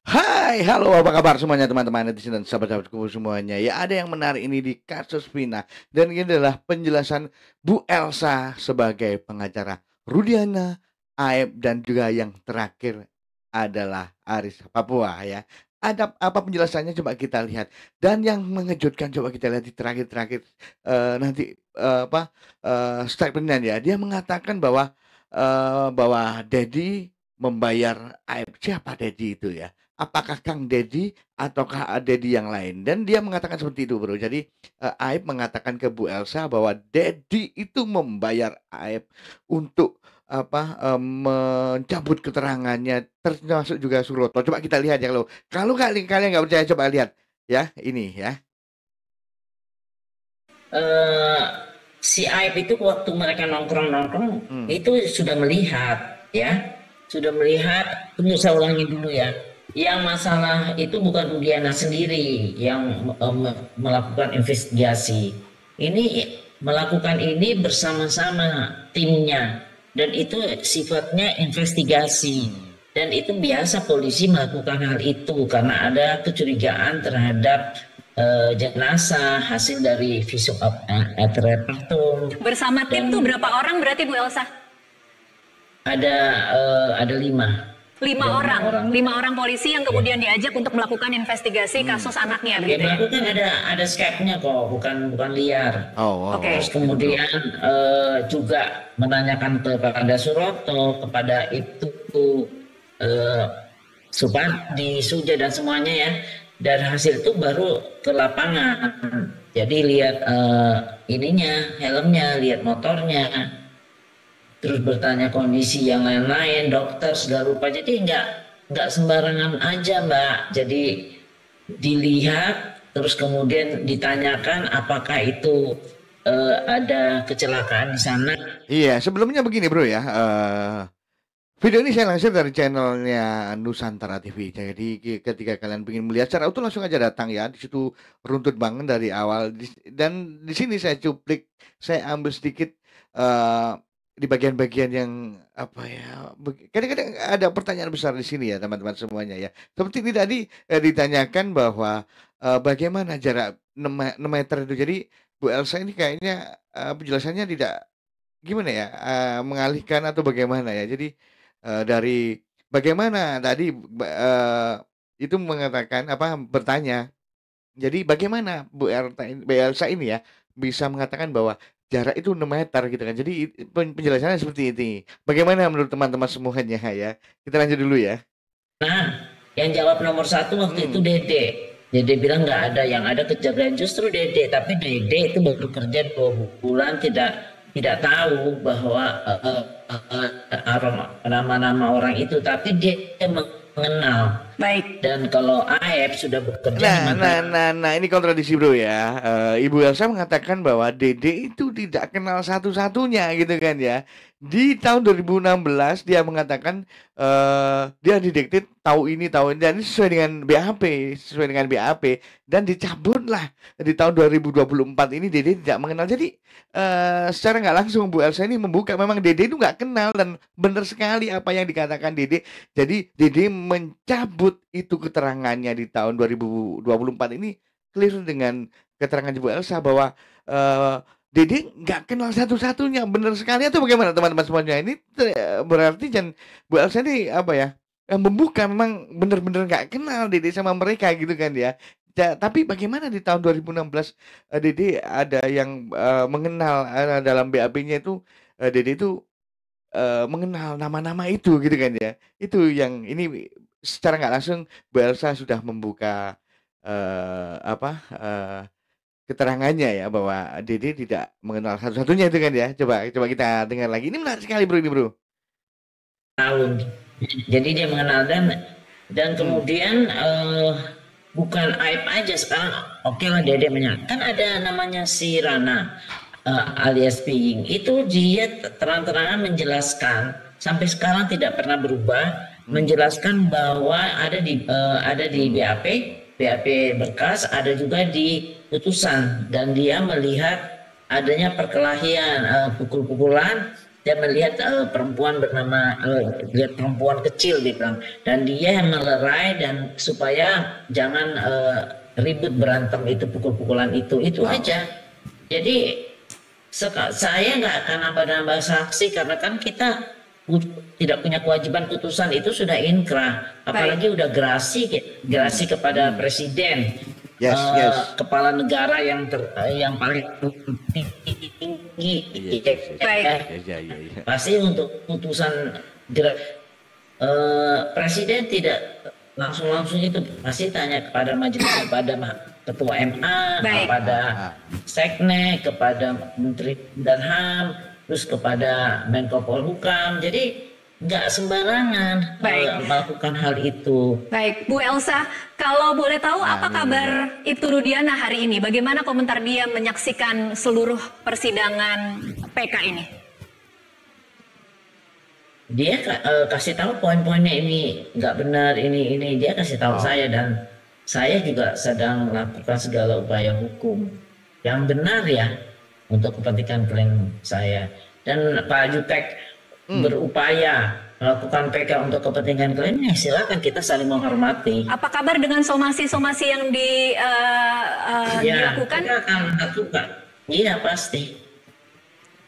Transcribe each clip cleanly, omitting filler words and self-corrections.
Hai, halo apa kabar semuanya teman-teman netizen dan sahabat-sahabatku semuanya. Ya ada yang menarik ini di kasus Vina. Dan ini adalah penjelasan Bu Elsa sebagai pengacara Rudiana, Aib dan juga yang terakhir adalah Aris Papua ya. Ada apa penjelasannya coba kita lihat. Dan yang mengejutkan coba kita lihat di terakhir-terakhir nanti statementnya ya. Dia mengatakan bahwa Dedi membayar Aib. Siapa Dedi itu ya? Apakah Kang Dedi ataukah Dedi yang lain? Dan dia mengatakan seperti itu, Bro. Jadi Aib mengatakan ke Bu Elsa bahwa Dedi itu membayar Aib untuk mencabut keterangannya, termasuk juga Suroto. Coba kita lihat ya kalau kalian nggak percaya coba lihat ya ini ya. Si Aib itu waktu mereka nongkrong itu sudah melihat ya, tunggu saya ulangi dulu ya, yang masalah itu bukan Rudiana sendiri yang melakukan investigasi ini, melakukan ini bersama-sama timnya, dan itu sifatnya investigasi, dan itu biasa polisi melakukan hal itu karena ada kecurigaan terhadap jenazah hasil dari visum atriatum. Bersama tim tuh berapa orang berarti Bu Elsa? Ada 5. Lima orang polisi yang kemudian diajak untuk melakukan investigasi kasus anaknya. Ya, melakukan ada Skype-nya kok, bukan liar. Oke. Terus kemudian juga menanyakan kepada Suroto, kepada itu Supandi, Suja dan semuanya ya. Dan hasil itu baru ke lapangan. Jadi lihat ininya, helmnya, lihat motornya, terus bertanya kondisi yang lain-lain, dokter segala rupa. Jadi nggak sembarangan aja, Mbak. Jadi dilihat, terus kemudian ditanyakan apakah itu ada kecelakaan di sana. Iya, sebelumnya begini Bro ya. Video ini saya lansir dari channelnya Nusantara TV. Jadi ketika kalian ingin melihat secara utuh langsung aja datang ya. Di situ runtut banget dari awal. Dan di sini saya cuplik, saya ambil sedikit di bagian-bagian yang apa ya. Kadang-kadang ada pertanyaan besar di sini ya teman-teman semuanya ya. Seperti ini tadi ditanyakan bahwa bagaimana jarak 6 meter itu. Jadi Bu Elsa ini kayaknya penjelasannya tidak gimana ya, mengalihkan atau bagaimana ya. Jadi dari bagaimana tadi itu mengatakan bertanya. Jadi bagaimana Bu Elsa ini ya bisa mengatakan bahwa jarak itu 6 meter gitu kan. Jadi penjelasannya seperti ini. Bagaimana menurut teman-teman semuanya ya? Kita lanjut dulu ya. Nah, yang jawab nomor 1 waktu itu Dede. Dede bilang nggak ada, yang ada kejadian justru Dede. Tapi Dede itu baru kerja 2 bulan, tidak tahu bahwa nama-nama orang itu, tapi dia mengenal. Baik. Dan kalau Aib sudah bekerja. Nah, ini kontradiksi Bro ya. Ibu Elsa mengatakan bahwa Dede itu tidak kenal satu-satunya gitu kan ya. Di tahun 2016 dia mengatakan dia detektif tahu ini dan ini sesuai dengan BAP dan dicabutlah di tahun 2024 ini Dede tidak mengenal. Jadi secara nggak langsung Bu Elsa ini membuka memang Dede itu nggak kenal, dan benar sekali apa yang dikatakan Dede. Jadi Dede mencabut itu keterangannya di tahun 2024 ini clear dengan keterangan Bu Elsa bahwa Dede nggak kenal satu-satunya. Benar sekali atau bagaimana teman-teman semuanya? Ini berarti Bu Elsa ini membuka memang benar-benar nggak kenal Dede sama mereka gitu kan ya. Tapi bagaimana di tahun 2016 Dede ada yang mengenal dalam BAP-nya itu Dede itu mengenal nama-nama itu gitu kan ya. Itu yang ini secara nggak langsung Bu Elsa sudah membuka keterangannya ya bahwa Dede tidak mengenal satu-satunya itu kan ya. Coba kita dengar lagi. Ini menarik sekali Bro ini Bro. Tahun. Jadi dia mengenal dan kemudian bukan Aib aja sekarang. Oke lah Dede menyatakan kan ada namanya si Rana alias Ping. Itu dia terang-terangan menjelaskan sampai sekarang tidak pernah berubah, menjelaskan bahwa ada di BAP berkas, ada juga di putusan, dan dia melihat adanya perkelahian, pukul-pukulan dia melihat perempuan bernama lihat perempuan kecil dia bilang, dan dia melerai dan supaya jangan ribut berantem itu pukul-pukulan itu aja. Jadi saya nggak akan nambah-nambah saksi karena kan kita tidak punya kewajiban, putusan itu sudah inkrah, apalagi udah gerasi kepada presiden. Yes, yes. Kepala negara yang paling tinggi. Pasti untuk putusan presiden tidak langsung itu, pasti tanya kepada majelis, kepada ketua MA, kepada Seknek, kepada Menteri dan HAM, terus kepada Menko Polhukam. Jadi nggak sembarangan melakukan hal itu. Baik, Bu Elsa, kalau boleh tahu apa kabar Ibtu Rudiana hari ini? Bagaimana komentar dia menyaksikan seluruh persidangan PK ini? Dia kasih tahu poin-poinnya, ini nggak benar, ini dia kasih tahu saya, dan saya juga sedang melakukan segala upaya hukum yang benar ya untuk kepentingan klien saya. Dan Pak Jutek berupaya melakukan PK untuk kepentingan kliennya, silakan, kita saling menghormati. Apa kabar dengan somasi-somasi yang dilakukan? Kita akan lakukan. Iya pasti.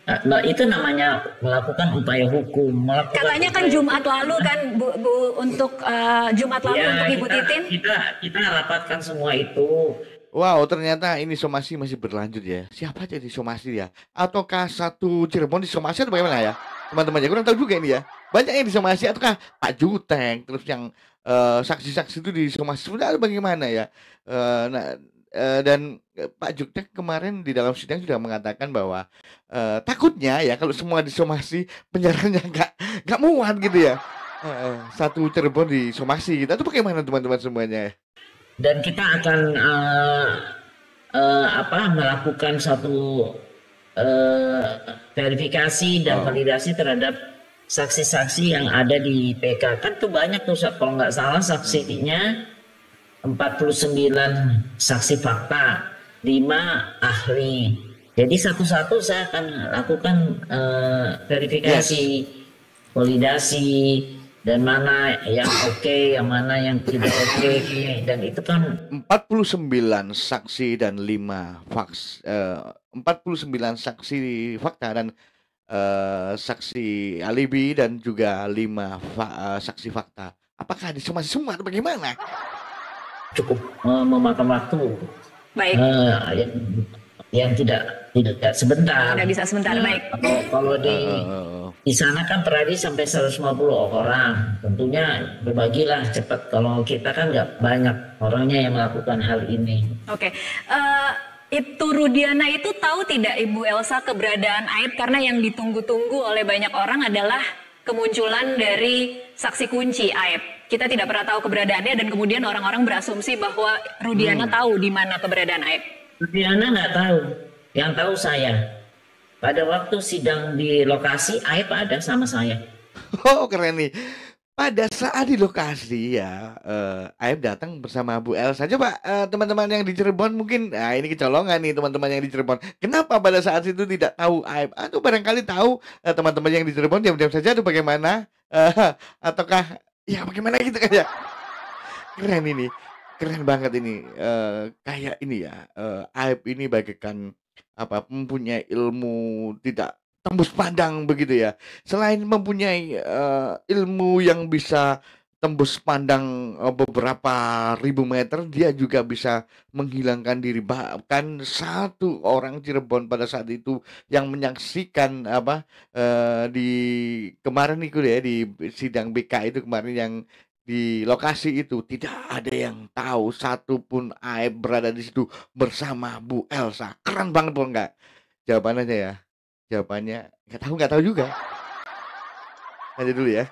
Nah, itu namanya melakukan upaya hukum. Katanya kan Jumat lalu kan Bu untuk Jumat lalu untuk Ibu Titin. Kita rapatkan semua itu. Wow, ternyata ini somasi masih berlanjut ya. Siapa aja disomasi ya? Ataukah satu Cirebon disomasi atau bagaimana ya? Teman-teman ya, kurang tahu juga ini ya. Banyak yang disomasi, ataukah Pak Jutek, terus yang saksi-saksi itu disomasi, sudah bagaimana ya? Dan Pak Jutek kemarin di dalam sidang sudah mengatakan bahwa takutnya ya kalau semua disomasi penjaranya nggak muat gitu ya. Satu Cirebon disomasi gitu. Itu bagaimana teman-teman semuanya? Dan kita akan melakukan satu verifikasi dan validasi terhadap saksi-saksi yang ada di PK. Kan tuh banyak tuh, kalau nggak salah saksinya 49 saksi fakta, 5 ahli. Jadi satu-satu saya akan lakukan verifikasi, validasi, dan mana yang oke, yang mana yang tidak oke. Dan itu kan 49 saksi dan 5 faks 49 saksi fakta dan saksi alibi dan juga 5 saksi fakta. Apakah disomasi semua atau bagaimana? Cukup memakan waktu. Baik. Yang tidak sebentar. Tidak bisa sebentar, baik. Kalau di sana kan peradi sampai 150 orang. Tentunya berbagilah cepat. Kalau kita kan nggak banyak orangnya yang melakukan hal ini. Oke. Ibtu Rudiana itu tahu tidak Ibu Elsa keberadaan Aib, karena yang ditunggu-tunggu oleh banyak orang adalah kemunculan dari saksi kunci Aib. Kita tidak pernah tahu keberadaannya dan kemudian orang-orang berasumsi bahwa Rudiana tahu di mana keberadaan Aib. Rudiana nggak tahu, yang tahu saya. Pada waktu sidang di lokasi, Aib ada sama saya. Oh keren nih. Pada saat di lokasi ya, Aib datang bersama Bu Elsa. Coba teman-teman yang di Cirebon mungkin, nah ini kecolongan nih teman-teman yang di Cirebon. Kenapa pada saat itu tidak tahu Aib? Atau barangkali tahu teman-teman yang di Cirebon diam-diam saja atau bagaimana? Ataukah ya bagaimana gitu kan ya? Keren ini. Keren banget ini, kayak ini ya, Aib ini bagaikan mempunyai ilmu tidak tembus pandang begitu ya. Selain mempunyai ilmu yang bisa tembus pandang beberapa ribu meter, dia juga bisa menghilangkan diri. Bahkan satu orang Cirebon pada saat itu yang menyaksikan di kemarin itu ya, di sidang BK itu kemarin yang di lokasi itu, tidak ada yang tahu satupun Aib berada di situ bersama Bu Elsa. Keren banget bukan enggak? Jawabannya ya. Jawabannya nggak tahu juga. Lanjut dulu ya.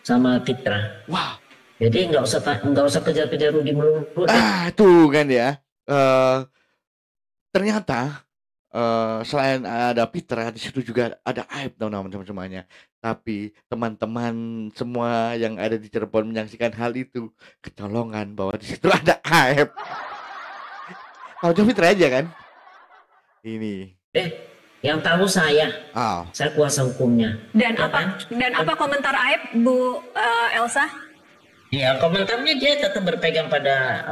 Sama Fitra. Wah. Jadi nggak usah kejar-kejar Rudi melulu. Tuh kan ya. Ternyata selain ada Fitra, di situ juga ada Aib teman-teman semuanya. Tapi teman-teman semua yang ada di Cirebon menyaksikan hal itu kecolongan bahwa di situ ada Aib. Tahu Fitra aja kan? Ini. Yang tahu Oh, saya kuasa hukumnya. Dan Ya apa kan? dan apa komentar Aib, Bu Elsa? Ya, komentarnya dia tetap berpegang pada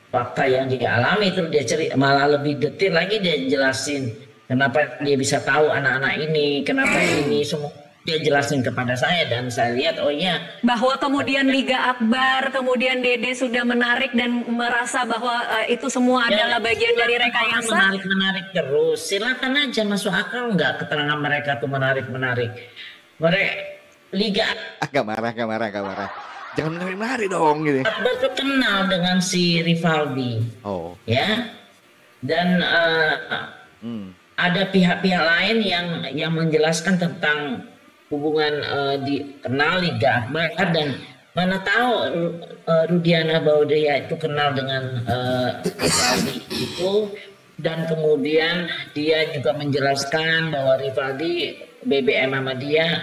fakta yang dia alami. Terus dia malah lebih detail lagi, dia jelasin kenapa dia bisa tahu anak-anak ini, kenapa ini semua dia jelasin kepada saya, dan saya lihat oh iya, Bahwa kemudian Liga Akbar, kemudian Dede sudah menarik dan merasa bahwa itu semua ya, adalah bagian dari rekayasa. menarik terus. Silakan aja, masuk akal nggak keterangan mereka tuh menarik. Mereka Liga agak marah. Jangan menarik dong gitu. Akbar tuh kenal dengan si Rivaldi, Oh, ya, dan ada pihak-pihak lain yang menjelaskan tentang hubungan dikenal Liga Akbar, dan mana tahu Rudiana Baudaya itu kenal dengan Rivaldi itu, dan kemudian dia juga menjelaskan bahwa Rivaldi BBM sama dia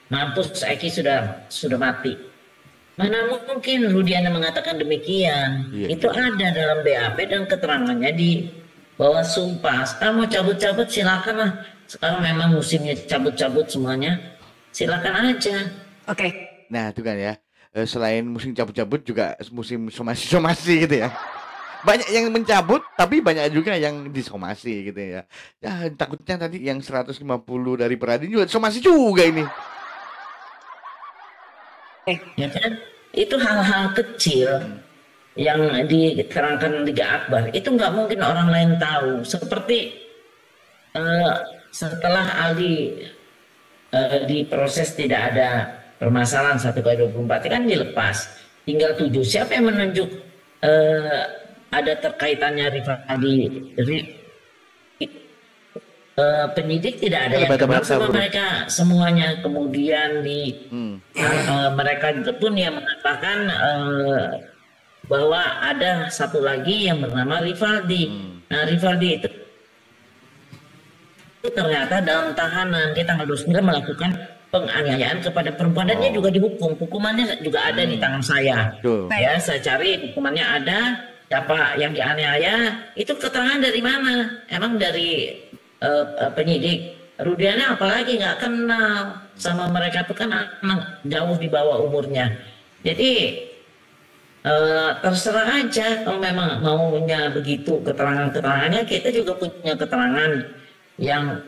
mampus, Eki sudah mati. Mana mungkin Rudiana mengatakan demikian? iya. Itu ada dalam BAP dan keterangannya di bawah sumpah. Sekarang mau cabut-cabut silakan lah. Sekarang memang musimnya cabut-cabut semuanya. Silakan aja. Oke. Nah, itu kan ya. Selain musim cabut-cabut juga musim somasi-somasi gitu ya. Banyak yang mencabut tapi banyak juga yang disomasi gitu ya. Ya, takutnya tadi yang 150 dari Peradin juga somasi juga ini. Ya kan? Itu hal-hal kecil yang diterangkan Liga Akbar. Itu nggak mungkin orang lain tahu. Seperti setelah Aldi diproses tidak ada permasalahan 1/24 kan dilepas, tinggal 7. Siapa yang menunjuk ada terkaitannya Rivaldi? Penyidik tidak ada yang kenal sama mereka semuanya. Kemudian mereka pun yang mengatakan bahwa ada satu lagi yang bernama Rivaldi. Nah, Rivaldi itu ternyata dalam tahanan, dia tanggal 29 melakukan penganiayaan kepada perempuan, dan dia juga dihukum. Hukumannya juga ada di tangan saya. Ya, saya cari hukumannya ada. Siapa yang dianiaya, itu keterangan dari mana? Emang dari penyidik. Rudiana apalagi nggak kenal sama mereka, itu kan anak jauh di bawah umurnya. Jadi terserah aja kalau memang maunya begitu keterangannya. Kita juga punya keterangan yang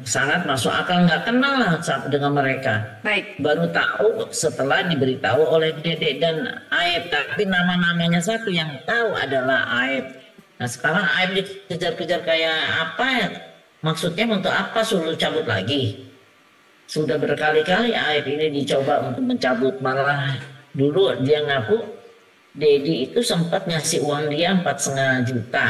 sangat masuk akal, nggak kenal lah dengan mereka. Baik. Baru tahu setelah diberitahu oleh Dede dan Aib, tapi nama-namanya satu yang tahu adalah Aib. Nah, sekarang Aib dikejar-kejar kayak apa ya? Maksudnya untuk apa suruh cabut lagi? Sudah berkali-kali Aib ini dicoba untuk mencabut, malah dulu dia ngaku Dedi itu sempat ngasih uang dia 4,5 juta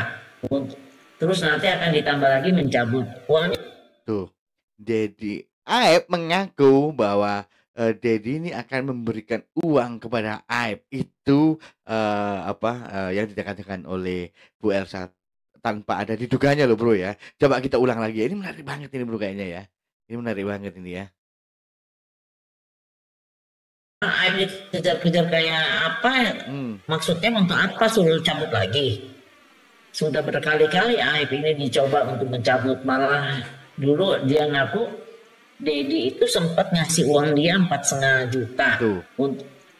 untuk, terus nanti akan ditambah lagi mencabut uangnya. Tuh, Dedi Aib mengaku bahwa Dedi ini akan memberikan uang kepada Aib. Itu yang dikatakan oleh Bu Elsa tanpa ada diduganya loh bro ya. Coba kita ulang lagi. Ini menarik banget ini bro kayaknya ya. Ini menarik banget ini ya. Aib dikejar-kejar kayak apa ya? Maksudnya untuk apa suruh cabut lagi? Sudah berkali-kali Aib ini dicoba untuk mencabut, malah dulu dia ngaku Dedi itu sempat ngasih uang dia 4,5 juta.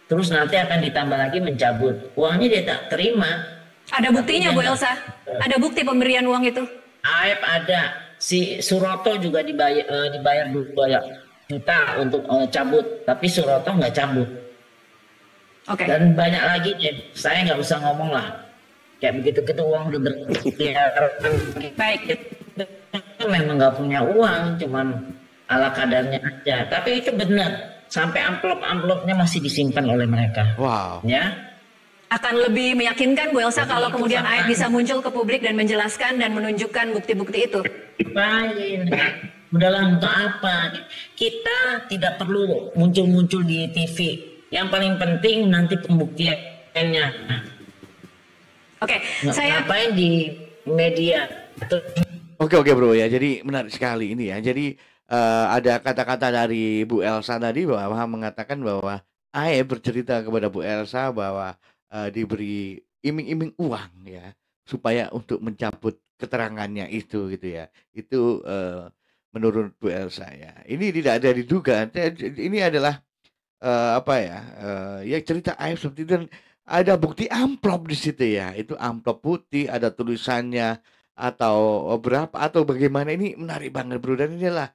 Terus nanti akan ditambah lagi mencabut. Uangnya dia tak terima. Ada buktinya Bu Elsa? Ada bukti pemberian uang itu? Aib ada. Si Suroto juga dibayar 2 juta untuk cabut, tapi Suroto nggak cabut. Oke. Dan banyak lagi, saya nggak usah ngomong lah. Kayak begitu uang udah berkeliaran. Baik. Memang nggak punya uang, cuman ala kadarnya aja. Tapi itu benar, sampai amplop-amplopnya masih disimpan oleh mereka. Wow. Ya. Akan lebih meyakinkan Bu Elsa kalau kemudian Aib bisa muncul ke publik dan menjelaskan dan menunjukkan bukti-bukti itu. Baik. Udahlah, untuk apa? Kita tidak perlu muncul-muncul di TV. Yang paling penting nanti pembuktiannya. Oke, saya ngapain di media? Oke bro ya. Jadi menarik sekali ini ya. Jadi ada kata-kata dari Bu Elsa tadi bahwa mengatakan bahwa Aib bercerita kepada Bu Elsa bahwa diberi iming-iming uang ya supaya untuk mencabut keterangannya itu gitu ya. Itu, menurut Bu Elsa ya. Ini tidak ada diduga, ini adalah, apa ya, ya cerita aib seperti itu dan ada bukti amplop di situ ya. Itu amplop putih, ada tulisannya atau berapa atau bagaimana, ini menarik banget Bro, dan inilah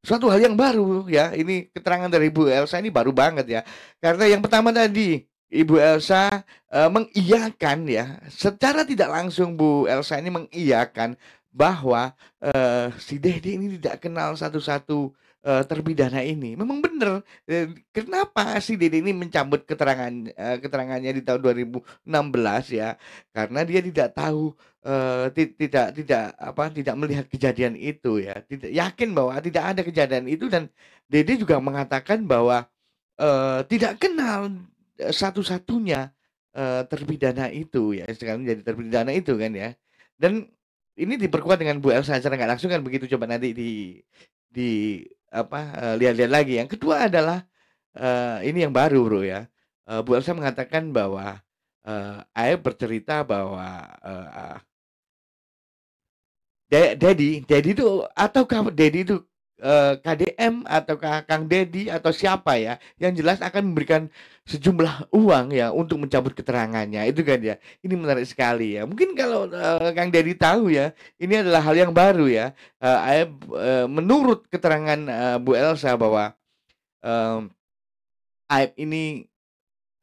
suatu hal yang baru ya, ini keterangan dari Bu Elsa ini baru banget ya. Karena yang pertama tadi, Ibu Elsa, mengiyakan ya, secara tidak langsung Bu Elsa ini mengiyakan bahwa, si Dede ini tidak kenal satu-satu, terpidana ini. Memang benar, kenapa si Dede ini mencabut keterangannya di tahun 2016 ya, karena dia tidak tahu, tidak apa, tidak melihat kejadian itu ya, tidak yakin bahwa tidak ada kejadian itu dan Dede juga mengatakan bahwa, tidak kenal, satu-satunya, terpidana itu ya, sekarang jadi terpidana itu kan ya. Dan ini diperkuat dengan Bu Elsa secara nggak langsung kan begitu, coba nanti di apa, lihat-lihat lagi. Yang kedua adalah, ini yang baru Bro ya, Bu Elsa mengatakan bahwa, Aib bercerita bahwa, Dedi itu ataukah Dedi itu, KDM ataukah Kang Dedi atau siapa ya, yang jelas akan memberikan sejumlah uang ya untuk mencabut keterangannya, itu kan ya. Ini menarik sekali ya. Mungkin kalau, Kang Dedi tahu ya, ini adalah hal yang baru ya, menurut keterangan, Bu Elsa bahwa, mmm, Aib ini,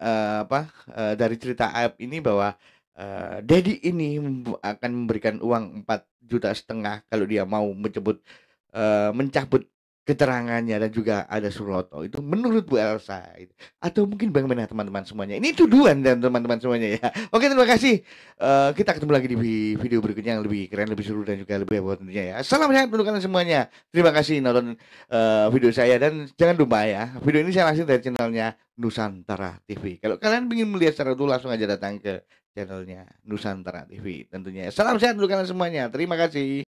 apa, dari cerita Aib ini bahwa, Dedi ini akan memberikan uang 4,5 juta kalau dia mau mencabut keterangannya dan juga ada Suroto, itu menurut Bu Elsa itu. Atau mungkin bagaimana teman-teman semuanya? Ini tuduhan dan teman-teman semuanya ya. Oke, terima kasih, kita ketemu lagi di video berikutnya yang lebih keren, lebih seru dan juga lebih heboh tentunya ya. Salam sehat untuk kalian semuanya. Terima kasih nonton, video saya dan jangan lupa ya, video ini saya langsung dari channelnya Nusantara TV. Kalau kalian ingin melihat secara utuh langsung aja datang ke channelnya Nusantara TV tentunya. Salam sehat untuk kalian semuanya. Terima kasih.